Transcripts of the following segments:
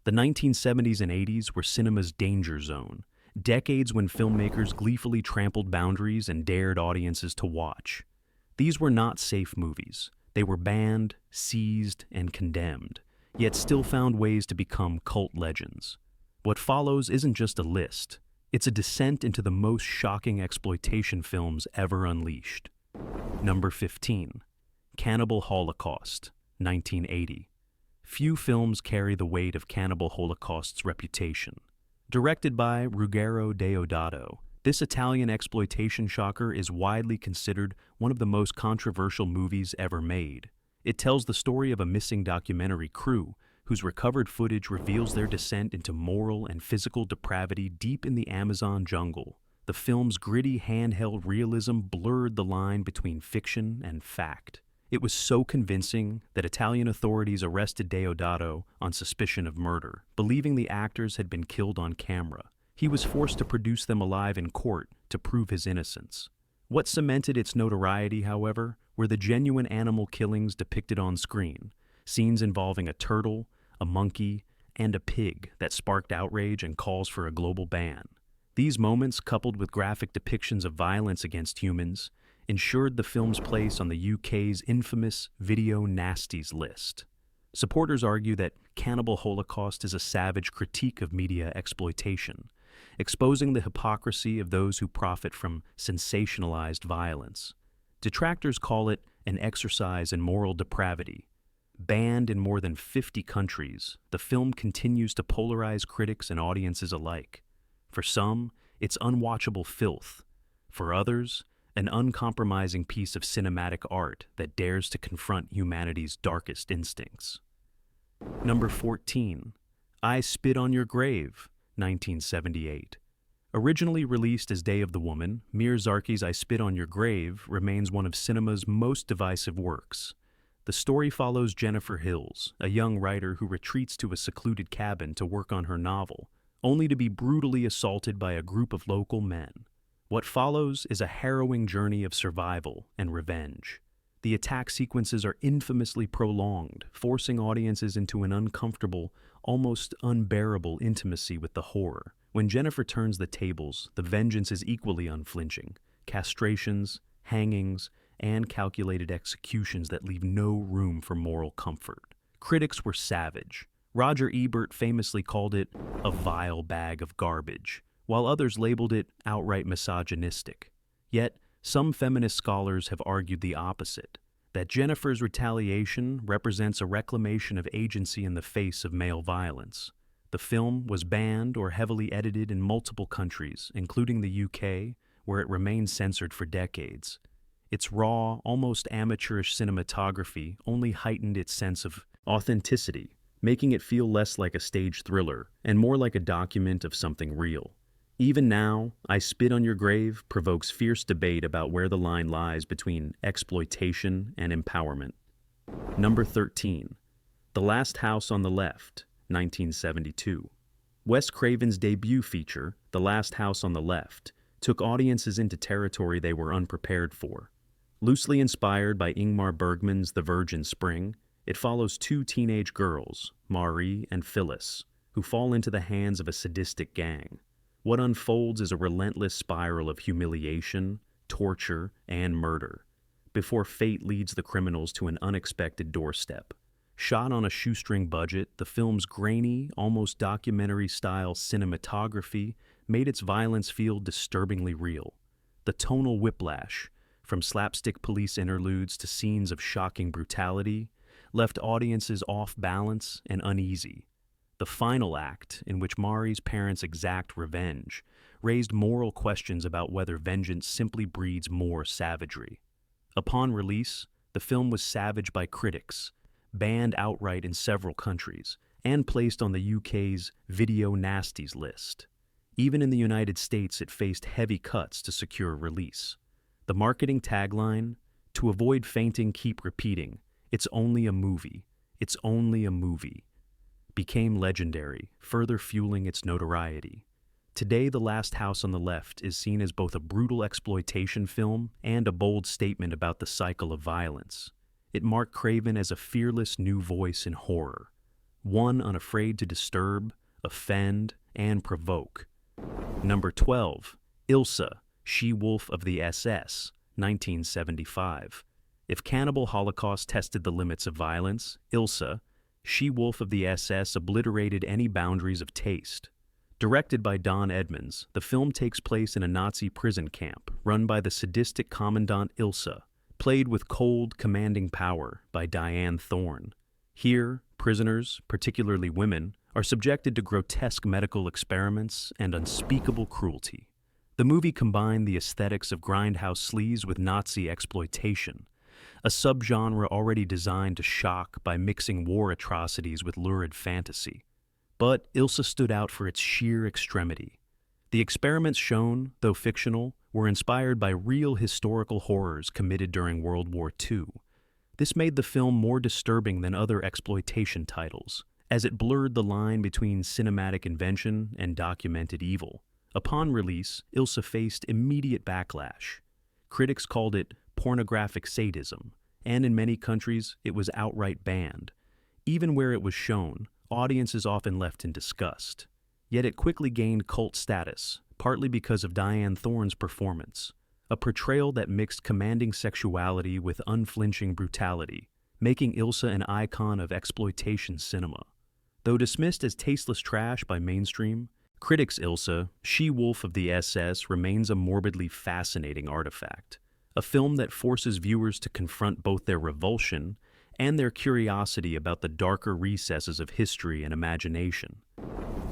The 1970s and 80s were cinema's danger zone, decades when filmmakers gleefully trampled boundaries and dared audiences to watch. These were not safe movies. They were banned, seized, and condemned, yet still found ways to become cult legends. What follows isn't just a list. It's a descent into the most shocking exploitation films ever unleashed. Number 15. Cannibal Holocaust, 1980. Few films carry the weight of Cannibal Holocaust's reputation. Directed by Ruggero Deodato, this Italian exploitation shocker is widely considered one of the most controversial movies ever made. It tells the story of a missing documentary crew whose recovered footage reveals their descent into moral and physical depravity deep in the Amazon jungle. The film's gritty handheld realism blurred the line between fiction and fact. It was so convincing that Italian authorities arrested Deodato on suspicion of murder, believing the actors had been killed on camera. He was forced to produce them alive in court to prove his innocence. What cemented its notoriety, however, were the genuine animal killings depicted on screen, scenes involving a turtle, a monkey, and a pig that sparked outrage and calls for a global ban. These moments, coupled with graphic depictions of violence against humans, ensured the film's place on the UK's infamous Video Nasties list. Supporters argue that Cannibal Holocaust is a savage critique of media exploitation, exposing the hypocrisy of those who profit from sensationalized violence. Detractors call it an exercise in moral depravity. Banned in more than 50 countries, the film continues to polarize critics and audiences alike. For some, it's unwatchable filth. For others, an uncompromising piece of cinematic art that dares to confront humanity's darkest instincts. Number 14. I Spit on Your Grave, 1978. Originally released as Day of the Woman, Miyazarki's I Spit on Your Grave remains one of cinema's most divisive works. The story follows Jennifer Hills, a young writer who retreats to a secluded cabin to work on her novel, only to be brutally assaulted by a group of local men. What follows is a harrowing journey of survival and revenge. The attack sequences are infamously prolonged, forcing audiences into an uncomfortable, almost unbearable intimacy with the horror. When Jennifer turns the tables, the vengeance is equally unflinching. Castrations, hangings, and calculated executions that leave no room for moral comfort. Critics were savage. Roger Ebert famously called it a vile bag of garbage, while others labeled it outright misogynistic. Yet, some feminist scholars have argued the opposite, that Jennifer's retaliation represents a reclamation of agency in the face of male violence. The film was banned or heavily edited in multiple countries, including the UK, where it remained censored for decades. Its raw, almost amateurish cinematography only heightened its sense of authenticity, making it feel less like a stage thriller and more like a document of something real. Even now, I Spit on Your Grave provokes fierce debate about where the line lies between exploitation and empowerment. Number 13. The Last House on the Left, 1972. Wes Craven's debut feature, The Last House on the Left, took audiences into territory they were unprepared for. Loosely inspired by Ingmar Bergman's The Virgin Spring, it follows two teenage girls, Marie and Phyllis, who fall into the hands of a sadistic gang. What unfolds is a relentless spiral of humiliation, torture, and murder, before fate leads the criminals to an unexpected doorstep. Shot on a shoestring budget, the film's grainy, almost documentary-style cinematography made its violence feel disturbingly real. The tonal whiplash, from slapstick police interludes to scenes of shocking brutality, left audiences off balance and uneasy. The final act, in which Mari's parents exact revenge, raised moral questions about whether vengeance simply breeds more savagery. Upon release, the film was savaged by critics, banned outright in several countries, and placed on the UK's Video Nasties list. Even in the United States, it faced heavy cuts to secure release. The marketing tagline, "To avoid fainting, keep repeating, it's only a movie, it's only a movie," became legendary, further fueling its notoriety. Today, The Last House on the Left is seen as both a brutal exploitation film and a bold statement about the cycle of violence. It marked Craven as a fearless new voice in horror. one unafraid to disturb, offend, and provoke. Number 12, Ilsa, She-Wolf of the SS, 1975. If Cannibal Holocaust tested the limits of violence, Ilsa, She-Wolf of the SS obliterated any boundaries of taste. Directed by Don Edmonds, the film takes place in a Nazi prison camp run by the sadistic Commandant Ilsa, played with cold, commanding power by Diane Thorne. Here, prisoners, particularly women, are subjected to grotesque medical experiments and unspeakable cruelty. The movie combined the aesthetics of Grindhouse sleaze with Nazi exploitation, a subgenre already designed to shock by mixing war atrocities with lurid fantasy. But Ilsa stood out for its sheer extremity. The experiments shown, though fictional, were inspired by real historical horrors committed during World War II. This made the film more disturbing than other exploitation titles, as it blurred the line between cinematic invention and documented evil. Upon release, Ilsa faced immediate backlash. Critics called it pornographic sadism, and in many countries it was outright banned. Even where it was shown, audiences often left in disgust. Yet it quickly gained cult status, partly because of Diane Thorne's performance, a portrayal that mixed commanding sexuality with unflinching brutality, making Ilsa an icon of exploitation cinema. Though dismissed as tasteless trash by mainstream, critics' Ilsa, She-Wolf of the SS remains a morbidly fascinating artifact, a film that forces viewers to confront both their revulsion and their curiosity about the darker recesses of history and imagination.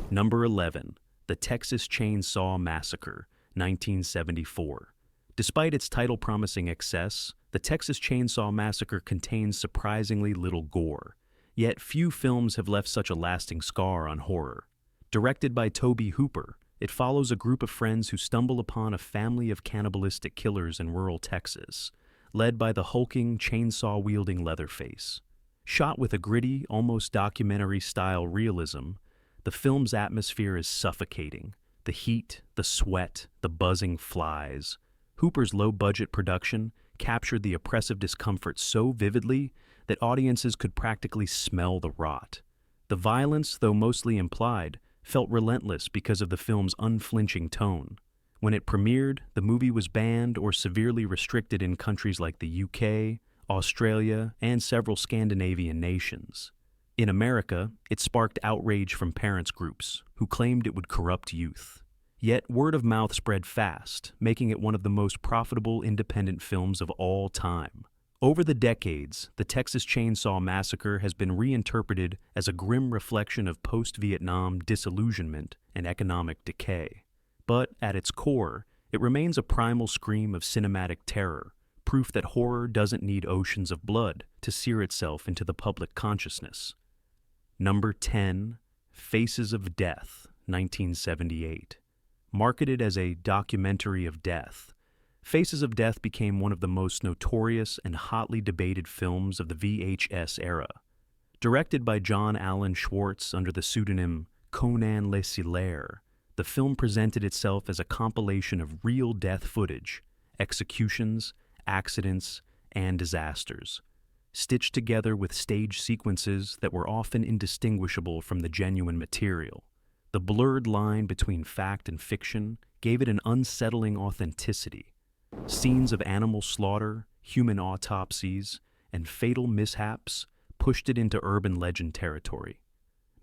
Number 11, The Texas Chainsaw Massacre, 1974. Despite its title-promising excess, The Texas Chainsaw Massacre contains surprisingly little gore, yet few films have left such a lasting scar on horror. Directed by Tobe Hooper, it follows a group of friends who stumble upon a family of cannibalistic killers in rural Texas, led by the hulking, chainsaw-wielding Leatherface. Shot with a gritty, almost documentary-style realism, the film's atmosphere is suffocating. The heat, the sweat, the buzzing flies. Hooper's low-budget production captured the oppressive discomfort so vividly that audiences could practically smell the rot. The violence, though mostly implied, felt relentless because of the film's unflinching tone. When it premiered, the movie was banned or severely restricted in countries like the UK, Australia, and several Scandinavian nations. In America, it sparked outrage from parents' groups, who claimed it would corrupt youth. Yet word of mouth spread fast, making it one of the most profitable independent films of all time. Over the decades, the Texas Chainsaw Massacre has been reinterpreted as a grim reflection of post-Vietnam disillusionment and economic decay. But at its core, it remains a primal scream of cinematic terror, proof that horror doesn't need oceans of blood to sear itself into the public consciousness. Number 10, Faces of Death, 1978. Marketed as a documentary of death, Faces of Death became one of the most notorious and hotly debated films of the VHS era. Directed by John Allen Schwartz under the pseudonym Conan Le Silaire, the film presented itself as a compilation of real death footage, executions, accidents, and disasters, stitched together with stage sequences that were often indistinguishable from the genuine material. The blurred line between fact and fiction gave it an unsettling authenticity. Scenes of animal slaughter, human autopsies, and fatal mishaps pushed it into urban legend territory.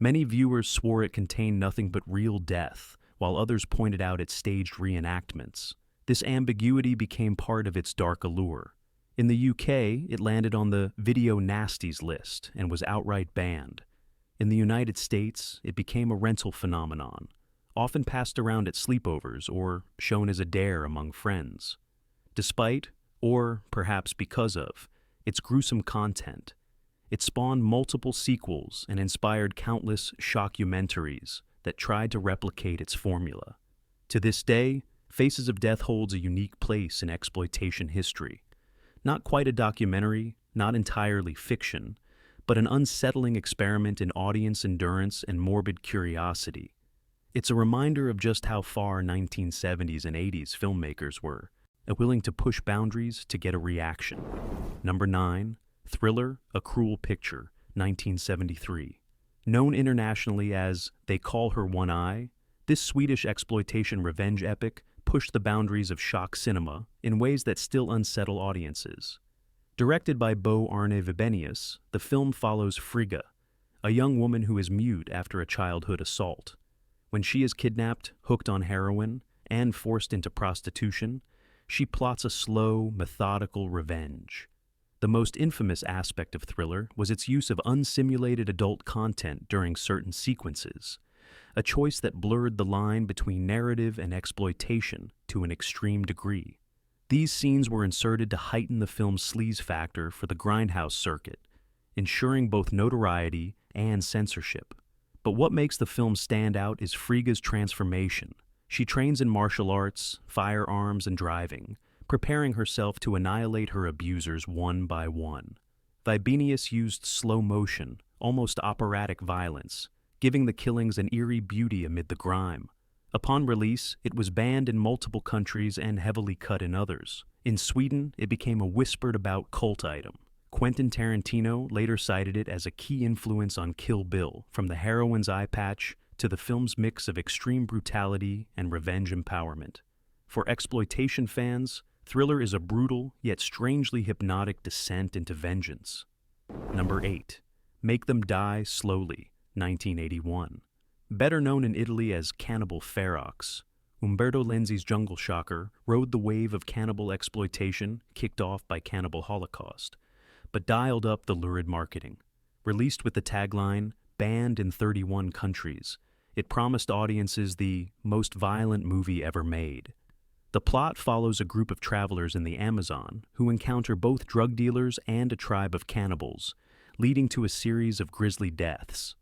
Many viewers swore it contained nothing but real death, while others pointed out its staged reenactments. This ambiguity became part of its dark allure. In the UK, it landed on the Video Nasties list and was outright banned. In the United States, it became a rental phenomenon, often passed around at sleepovers or shown as a dare among friends. Despite, or perhaps because of, its gruesome content, it spawned multiple sequels and inspired countless shockumentaries that tried to replicate its formula. To this day, Faces of Death holds a unique place in exploitation history. Not quite a documentary, not entirely fiction, but an unsettling experiment in audience endurance and morbid curiosity. It's a reminder of just how far 1970s and 80s filmmakers were, willing to push boundaries to get a reaction. Number 9, Thriller, A Cruel Picture, 1973. Known internationally as They Call Her One Eye, this Swedish exploitation revenge epic pushed the boundaries of shock cinema in ways that still unsettle audiences. Directed by Bo Arne Vibenius, the film follows Frigga, a young woman who is mute after a childhood assault. When she is kidnapped, hooked on heroin, and forced into prostitution, she plots a slow, methodical revenge. The most infamous aspect of Thriller was its use of unsimulated adult content during certain sequences, a choice that blurred the line between narrative and exploitation to an extreme degree. These scenes were inserted to heighten the film's sleaze factor for the Grindhouse circuit, ensuring both notoriety and censorship. But what makes the film stand out is Frigga's transformation. She trains in martial arts, firearms, and driving, preparing herself to annihilate her abusers one by one. Vibenius used slow motion, almost operatic violence, giving the killings an eerie beauty amid the grime. Upon release, it was banned in multiple countries and heavily cut in others. In Sweden, it became a whispered-about cult item. Quentin Tarantino later cited it as a key influence on Kill Bill, from the heroine's eye patch to the film's mix of extreme brutality and revenge empowerment. For exploitation fans, Thriller is a brutal yet strangely hypnotic descent into vengeance. Number 8. Make Them Die Slowly, 1981. Better known in Italy as Cannibal Ferox, Umberto Lenzi's jungle shocker rode the wave of cannibal exploitation kicked off by Cannibal Holocaust, but dialed up the lurid marketing. Released with the tagline, "Banned in 31 countries," it promised audiences the most violent movie ever made. The plot follows a group of travelers in the Amazon who encounter both drug dealers and a tribe of cannibals, leading to a series of grisly deaths.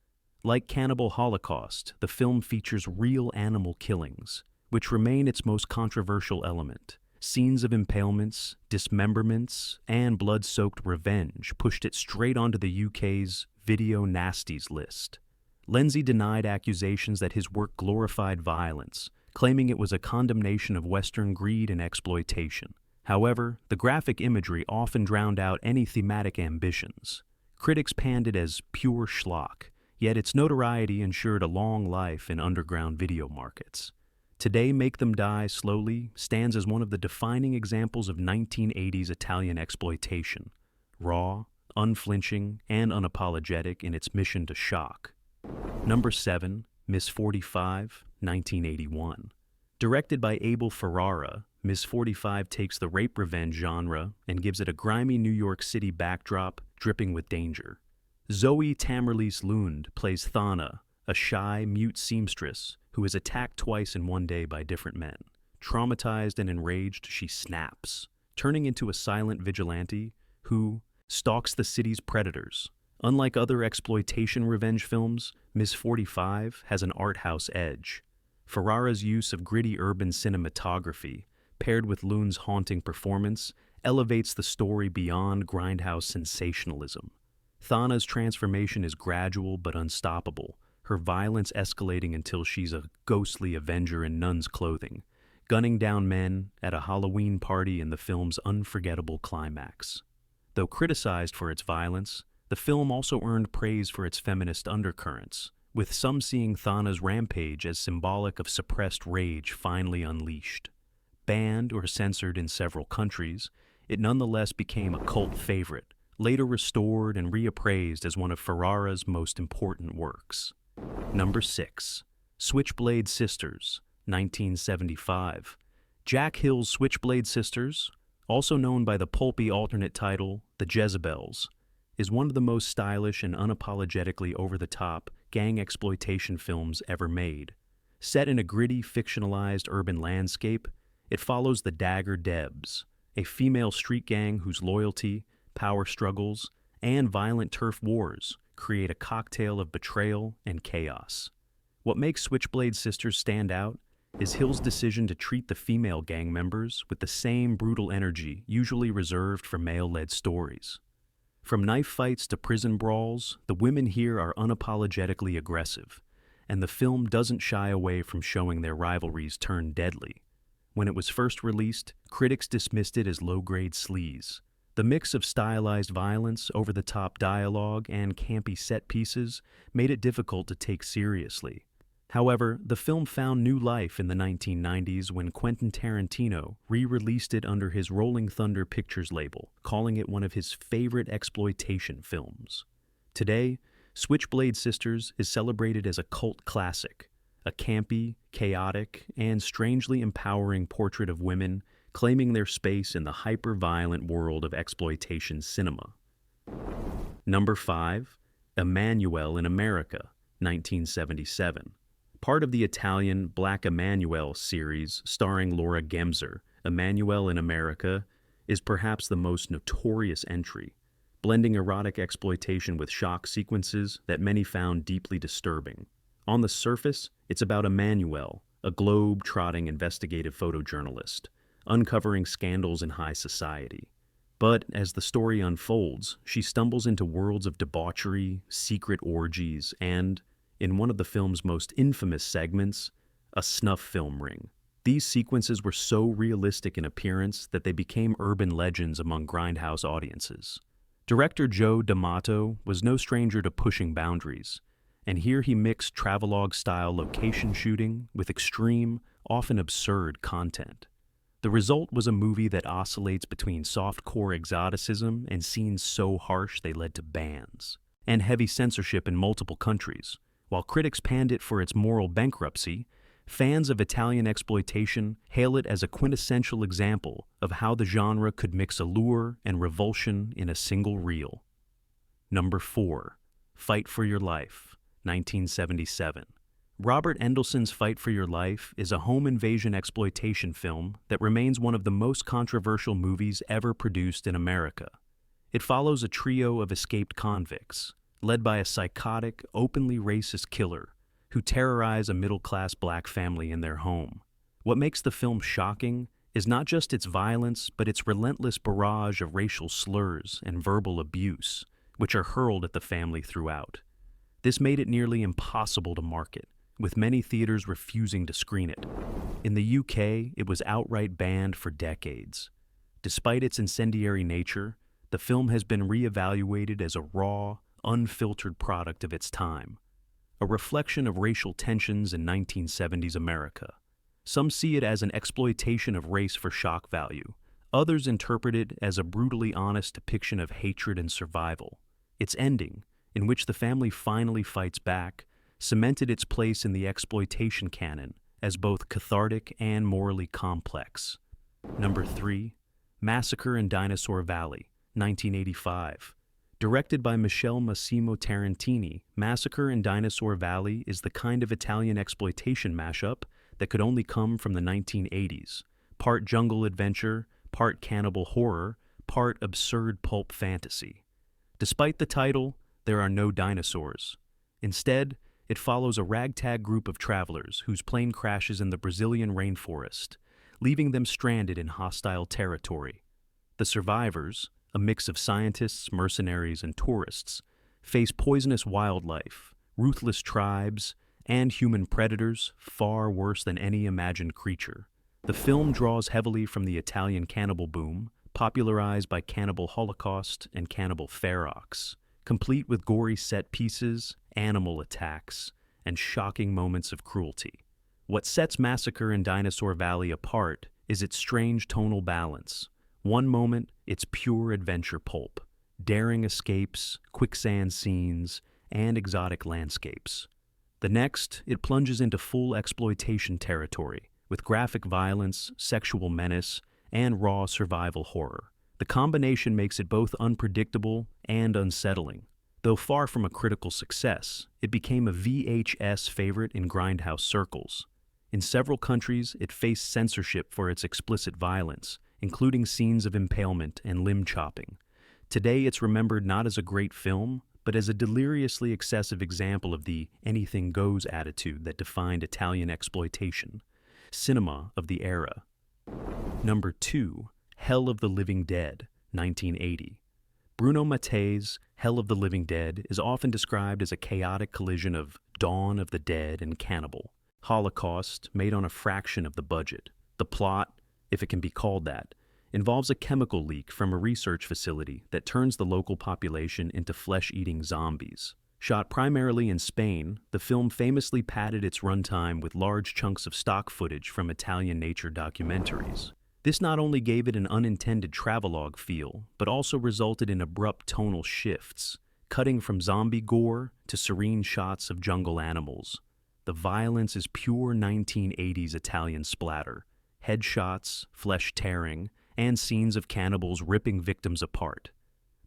Like Cannibal Holocaust, the film features real animal killings, which remain its most controversial element. Scenes of impalements, dismemberments, and blood-soaked revenge pushed it straight onto the UK's Video Nasties list. Lenzi denied accusations that his work glorified violence, claiming it was a condemnation of Western greed and exploitation. However, the graphic imagery often drowned out any thematic ambitions. Critics panned it as pure schlock, yet its notoriety ensured a long life in underground video markets. Today, Make Them Die Slowly stands as one of the defining examples of 1980s Italian exploitation, raw, unflinching, and unapologetic in its mission to shock. Number 7, Miss 45, 1981. Directed by Abel Ferrara, Miss 45 takes the rape revenge genre and gives it a grimy New York City backdrop dripping with danger. Zoe Tamerlise Lund plays Thana, a shy, mute seamstress who is attacked twice in one day by different men. Traumatized and enraged, she snaps, turning into a silent vigilante who stalks the city's predators. Unlike other exploitation revenge films, Miss 45 has an art house edge. Ferrara's use of gritty urban cinematography, paired with Lund's haunting performance, elevates the story beyond Grindhouse sensationalism. Thana's transformation is gradual but unstoppable, her violence escalating until she's a ghostly avenger in nun's clothing, gunning down men at a Halloween party in the film's unforgettable climax. Though criticized for its violence, the film also earned praise for its feminist undercurrents, with some seeing Thana's rampage as symbolic of suppressed rage finally unleashed. Banned or censored in several countries, it nonetheless became a cult favorite, later restored and reappraised as one of Ferrara's most important works. Number 6. Switchblade Sisters, 1975. Jack Hill's Switchblade Sisters, also known by the pulpy alternate title The Jezebels, is one of the most stylish and unapologetically over-the-top gang exploitation films ever made. Set in a gritty, fictionalized urban landscape, it follows the Dagger Debs, a female street gang whose loyalty, power struggles, and violent turf wars create a cocktail of betrayal and chaos. What makes Switchblade Sisters stand out is Hill's decision to treat the female gang members with the same brutal energy usually reserved for male-led stories. From knife fights to prison brawls, the women here are unapologetically aggressive, and the film doesn't shy away from showing their rivalries turn deadly. When it was first released, critics dismissed it as low-grade sleaze. The mix of stylized violence, over-the-top dialogue, and campy set pieces made it difficult to take seriously. However, the film found new life in the 1990s when Quentin Tarantino re-released it under his Rolling Thunder Pictures label, calling it one of his favorite exploitation films. Today, Switchblade Sisters is celebrated as a cult classic, a campy, chaotic, and strangely empowering portrait of women claiming their space in the hyper-violent world of exploitation cinema. Number 5. Emmanuelle in America, 1977. Part of the Italian Black Emmanuelle series starring Laura Gemser, Emmanuelle in America is perhaps the most notorious entry, blending erotic exploitation with shock sequences that many found deeply disturbing. On the surface, it's about Emmanuelle, a globe-trotting investigative photojournalist, uncovering scandals in high society. But as the story unfolds, she stumbles into worlds of debauchery, secret orgies, and, in one of the film's most infamous segments, a snuff film ring. These sequences were so realistic in appearance that they became urban legends among Grindhouse audiences. Director Joe D'Amato was no stranger to pushing boundaries, and here he mixed travelogue-style location shooting with extreme, often absurd content. The result was a movie that oscillates between soft-core exoticism and scenes so harsh they led to bans, and heavy censorship in multiple countries. While critics panned it for its moral bankruptcy, fans of Italian exploitation hail it as a quintessential example of how the genre could mix allure and revulsion in a single reel. Number 4. Fight for Your Life, 1977. Robert Endelson's Fight for Your Life is a home invasion exploitation film that remains one of the most controversial movies ever produced in America. It follows a trio of escaped convicts, led by a psychotic, openly racist killer who terrorize a middle-class black family in their home. What makes the film shocking is not just its violence, but its relentless barrage of racial slurs and verbal abuse, which are hurled at the family throughout. This made it nearly impossible to market, with many theaters refusing to screen it. In the UK, it was outright banned for decades. Despite its incendiary nature, the film has been re-evaluated as a raw, unfiltered product of its time, a reflection of racial tensions in 1970s America. Some see it as an exploitation of race for shock value. Others interpret it as a brutally honest depiction of hatred and survival. Its ending, in which the family finally fights back, cemented its place in the exploitation canon as both cathartic and morally complex. Number 3. Massacre in Dinosaur Valley, 1985. Directed by Michele Massimo Tarantini, Massacre in Dinosaur Valley is the kind of Italian exploitation mashup that could only come from the 1980s. Part jungle adventure, part cannibal horror, part absurd pulp fantasy. Despite the title, there are no dinosaurs. Instead, it follows a ragtag group of travelers whose plane crashes in the Brazilian rainforest, leaving them stranded in hostile territory. The survivors, a mix of scientists, mercenaries, and tourists, face poisonous wildlife, ruthless tribes, and human predators far worse than any imagined creature. The film draws heavily from the Italian cannibal boom, popularized by Cannibal Holocaust and Cannibal Ferox, complete with gory set pieces, animal attacks, and shocking moments of cruelty. What sets Massacre in Dinosaur Valley apart is its strange tonal balance. One moment, it's pure adventure pulp, daring escapes, quicksand scenes, and exotic landscapes. The next, it plunges into full exploitation territory, with graphic violence, sexual menace, and raw survival horror. The combination makes it both unpredictable and unsettling. Though far from a critical success, it became a VHS favorite in Grindhouse circles. In several countries, it faced censorship for its explicit violence, including scenes of impalement and limb chopping. Today, it's remembered not as a great film, but as a deliriously excessive example of the anything goes attitude that defined Italian exploitation, cinema of the era. Number 2. Hell of the Living Dead, 1980. Bruno Mattei's Hell of the Living Dead is often described as a chaotic collision of Dawn of the Dead and Cannibal Holocaust made on a fraction of the budget. The plot, if it can be called that, involves a chemical leak from a research facility that turns the local population into flesh-eating zombies. Shot primarily in Spain, the film famously padded its runtime with large chunks of stock footage from Italian nature documentaries. This not only gave it an unintended travelogue feel, but also resulted in abrupt tonal shifts, cutting from zombie gore to serene shots of jungle animals. The violence is pure 1980s Italian splatter, headshots, flesh tearing, and scenes of cannibals ripping victims apart.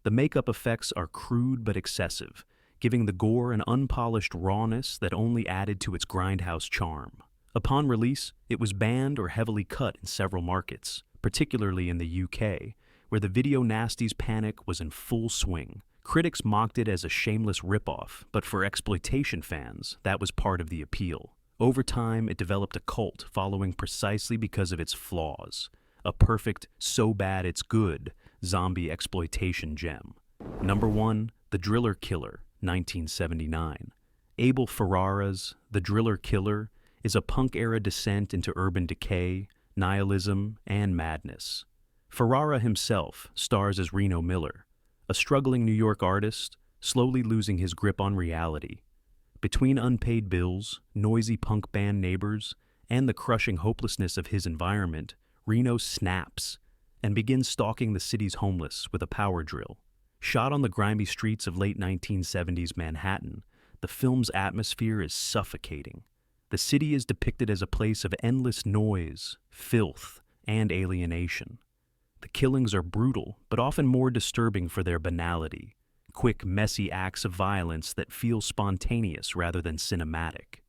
The makeup effects are crude but excessive, giving the gore an unpolished rawness that only added to its Grindhouse charm. Upon release, it was banned or heavily cut in several markets, particularly in the UK, where the video nasties panic was in full swing. Critics mocked it as a shameless ripoff, but for exploitation fans, that was part of the appeal. Over time, it developed a cult following precisely because of its flaws. A perfect, so bad it's good, zombie exploitation gem. Number 1, The Driller Killer, 1979. Abel Ferrara's The Driller Killer is a punk-era descent into urban decay, nihilism, and madness. Ferrara himself stars as Reno Miller, a struggling New York artist, slowly losing his grip on reality. Between unpaid bills, noisy punk band neighbors, and the crushing hopelessness of his environment, Reno snaps and begins stalking the city's homeless with a power drill. Shot on the grimy streets of late 1970s Manhattan, the film's atmosphere is suffocating. The city is depicted as a place of endless noise, filth, and alienation. The killings are brutal, but often more disturbing for their banality. Quick, messy acts of violence that feel spontaneous rather than cinematic.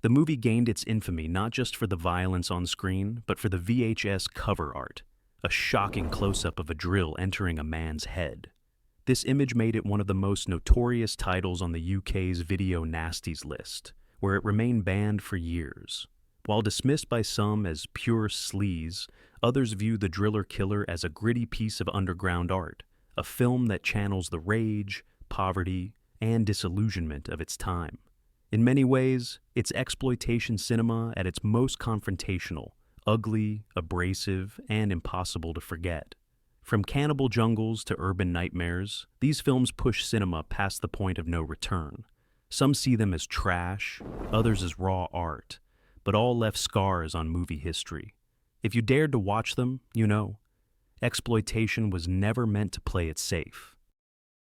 The movie gained its infamy not just for the violence on screen, but for the VHS cover art, a shocking close-up of a drill entering a man's head. This image made it one of the most notorious titles on the UK's Video Nasties list, where it remained banned for years. While dismissed by some as pure sleaze, others view The Driller Killer as a gritty piece of underground art, a film that channels the rage, poverty, and disillusionment of its time. In many ways, it's exploitation cinema at its most confrontational, ugly, abrasive, and impossible to forget. From cannibal jungles to urban nightmares, these films push cinema past the point of no return. Some see them as trash, others as raw art, but all left scars on movie history. If you dared to watch them, you know, exploitation was never meant to play it safe.